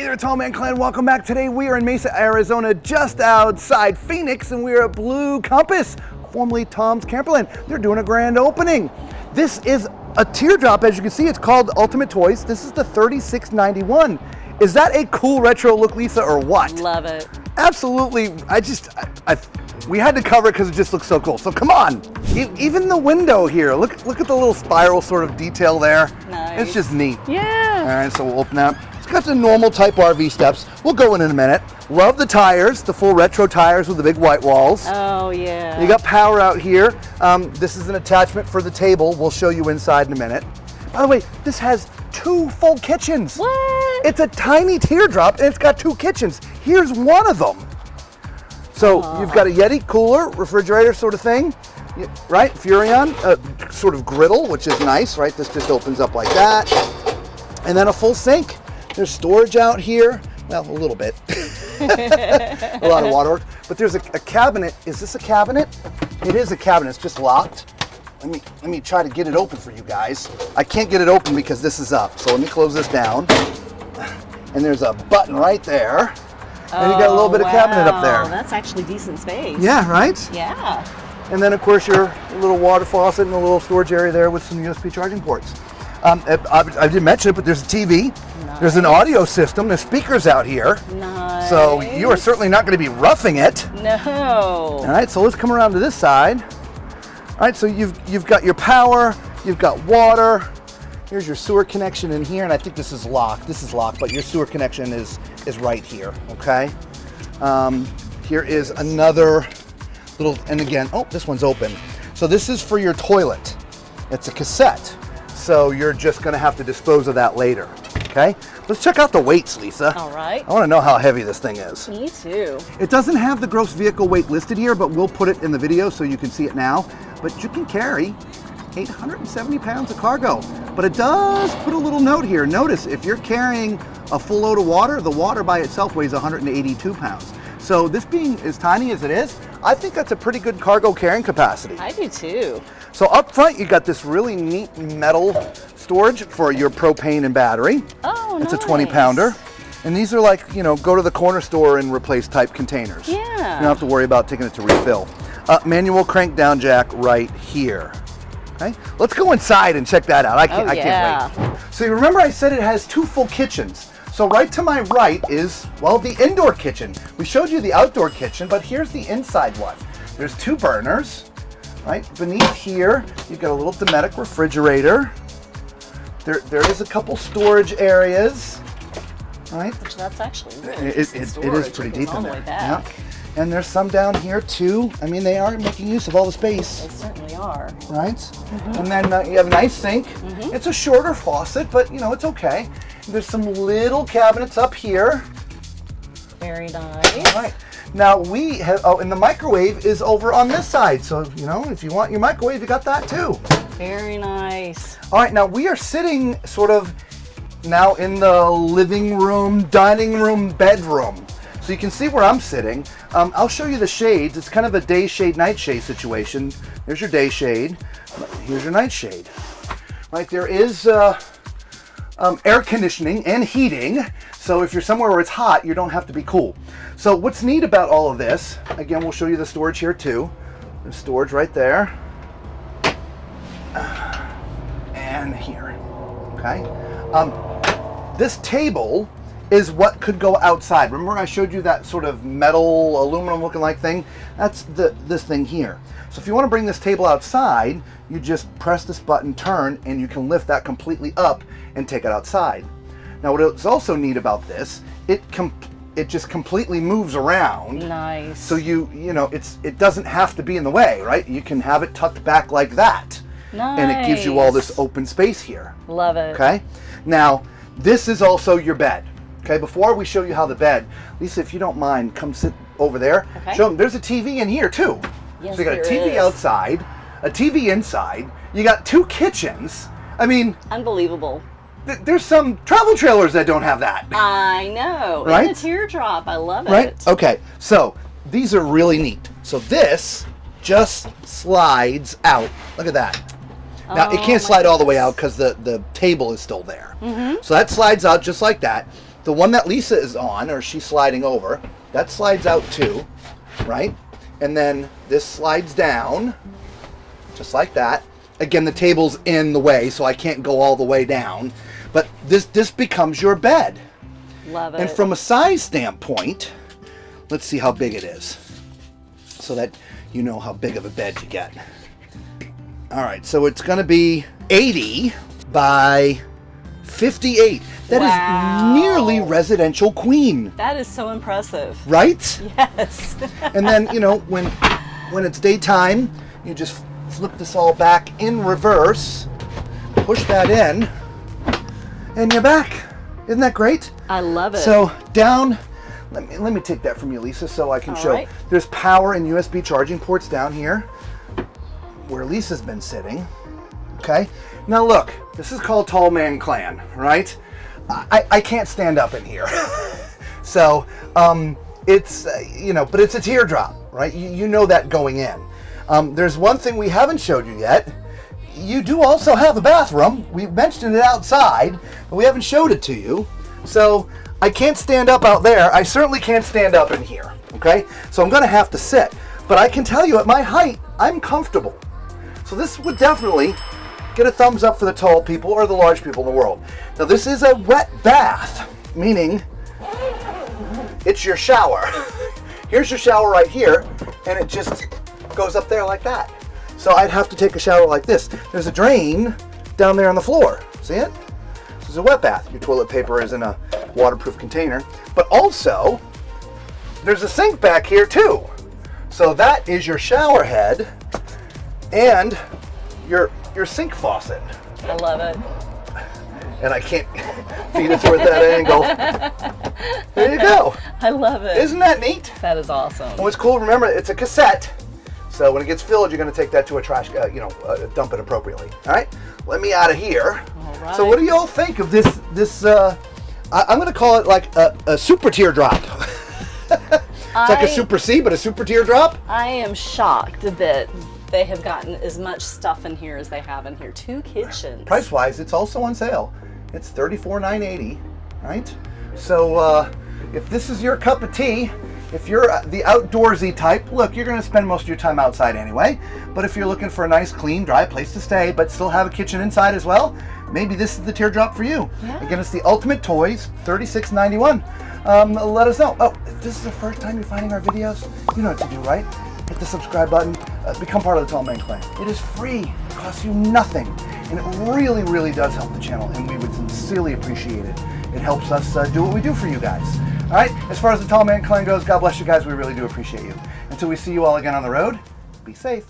there, Tall Man Clan. Welcome back. Today we are in Mesa, Arizona, just outside Phoenix, and we are at Blue Compass, formerly Tom's Camperland. They're doing a grand opening. This is a Teardrop. As you can see, it's called Ultimate Toys. This is the 3691. Is that a cool retro look, Lisa, or what? Love it. Absolutely. We had to cover it because it just looks so cool. So come on. Even the window here. Look at the little spiral sort of detail there. Nice. It's just neat. Yeah. All right, so we'll open that. It's got the normal type RV steps. We'll go in a minute. Love the tires, the full retro tires with the big white walls. Oh, yeah. You got power out here. This is an attachment for the table. We'll show you inside in a minute. By the way, this has 2 full kitchens. What? It's a tiny Teardrop and it's got 2 kitchens. Here's one of them. So you've got a Yeti cooler, refrigerator sort of thing, right? Furrion, sort of griddle, which is nice, right? This just opens up like that. And then a full sink. There's storage out here. Well, a little bit. A lot of waterworks. But there's a cabinet. Is this a cabinet? It is a cabinet. It's just locked. Let me try to get it open for you guys. I can't get it open because this is up. So let me close this down. And there's a button right there. And you got a little bit of cabinet up there. That's actually decent space. Yeah, right? Yeah. And then, of course, your little water faucet and a little storage area there with some USB charging ports. I didn't mention it, but there's a TV. Nice. There's an audio system. There's speakers out here. Nice. So you are certainly not going to be roughing it. No. All right, so let's come around to this side. All right, so you've got your power, you've got water. Here's your sewer connection in here, and I think this is locked. This is locked, but your sewer connection is right here, okay? Here is another little, and again, oh, this one's open. So this is for your toilet. It's a cassette, so you're just gonna have to dispose of that later, okay? Let's check out the weights, Lisa. All right. I wanna know how heavy this thing is. Me too. It doesn't have the gross vehicle weight listed here, but we'll put it in the video so you can see it now. But you can carry 870 pounds of cargo. But it does put a little note here. Notice if you're carrying a full load of water, the water by itself weighs 182 pounds. So this being as tiny as it is, I think that's a pretty good cargo carrying capacity. I do too. So up front, you got this really neat metal storage for your propane and battery. Oh, it's nice. a 20-pounder. And these are like, go to the corner store and replace type containers. Yeah. You don't have to worry about taking it to refill. Manual crank down jack right here. Okay, let's go inside and check that out. I can't wait. So you remember I said it has 2 full kitchens. So right to my right is, well, the indoor kitchen. We showed you the outdoor kitchen, but here's the inside one. There's 2 burners, right? Beneath here, you've got a little Dometic refrigerator. There is a couple storage areas, right? Which that's actually really It is pretty deep in there. Yeah. And there's some down here too. I mean, they are making use of all the space. They certainly are. Right? Mm-hmm. And then you have a nice sink. Mm-hmm. It's a shorter faucet, but it's okay. There's some little cabinets up here. Very nice. All right. Now we have, and the microwave is over on this side. So, if you want your microwave, you got that too. Very nice. All right, now we are sitting sort of now in the living room, dining room, bedroom. So you can see where I'm sitting. I'll show you the shades. It's kind of a day shade, night shade situation. There's your day shade. Here's your night shade. Right, there is air conditioning and heating. So if you're somewhere where it's hot, you don't have to be cool. So what's neat about all of this, again, we'll show you the storage here too. There's storage right there. And here, okay? This table is what could go outside. Remember I showed you that sort of metal, aluminum looking like thing? That's this thing here. So if you want to bring this table outside, you just press this button, turn, and you can lift that completely up and take it outside. Now what's also neat about this, it just completely moves around. Nice. So it doesn't have to be in the way, right? You can have it tucked back like that. Nice. And it gives you all this open space here. Love it. Okay? Now, this is also your bed. Okay, before we show you how the bed, Lisa, if you don't mind, come sit over there. Okay. Show them, there's a TV in here too. Yes, so you got a TV is. outside, a TV inside, you got 2 kitchens. I mean, unbelievable. There's some travel trailers that don't have that. I know. Right? And a Teardrop, I love it. Right? Okay, so these are really neat. So this just slides out. Look at that. Now, it can't slide all the way out because the table is still there. Mm-hmm. So that slides out just like that. the one that Lisa is on, or she's sliding over, that slides out too, right? And then this slides down, just like that. Again, the table's in the way, so I can't go all the way down. But this becomes your bed. Love it. And from a size standpoint, let's see how big it is, so that you know how big of a bed you get. All right, so it's going to be 80 by 58. That Wow. is nearly residential queen, That is so impressive. right? Yes. And then, you know, when it's daytime, you just flip this all back in reverse, push that in, and you're back. Isn't that great? I love it. So down, let me take that from you, Lisa, so I can All show. right. There's power and USB charging ports down here where Lisa's been sitting. Okay. Now look, this is called Tall Man Clan, right? I can't stand up in here. So it's, you know, but it's a teardrop, right? You know that going in. There's one thing we haven't showed you yet. You do also have a bathroom. We mentioned it outside, but we haven't showed it to you. So I can't stand up out there. I certainly can't stand up in here, okay? So I'm gonna have to sit. But I can tell you at my height, I'm comfortable. So this would definitely get a thumbs up for the tall people or the large people in the world. Now this is a wet bath, meaning it's your shower. Here's your shower right here, and it just goes up there like that. So I'd have to take a shower like this. There's a drain down there on the floor. See it? This is a wet bath. Your toilet paper is in a waterproof container. But also, there's a sink back here too. So that is your shower head and your sink faucet. I love it. And I can't feed it through at that angle. There you go. I love it. Isn't that neat? That is awesome. And what's cool, remember, it's a cassette. So when it gets filled, you're going to take that to a trash, dump it appropriately. All right, let me out of here. All right. So what do y'all think of this? I'm going to call it like a super teardrop. It's like a super C, but a super teardrop. I am shocked that they have gotten as much stuff in here as they have in here. 2 kitchens. Price-wise, it's also on sale. It's $34,980, right? So if this is your cup of tea, if you're the outdoorsy type, look, you're going to spend most of your time outside anyway. But if you're looking for a nice, clean, dry place to stay, but still have a kitchen inside as well, maybe this is the teardrop for you. Yeah. Again, it's the Ultimate Toys, $36.91. Let us know. Oh, if this is the first time you're finding our videos, you know what to do, right? Hit the subscribe button, become part of the Tall Man Clan. It is free, it costs you nothing, and it really, really does help the channel, and we would sincerely appreciate it. It helps us do what we do for you guys. All right, as far as the Tall Man Clan goes, God bless you guys, we really do appreciate you. Until we see you all again on the road, be safe.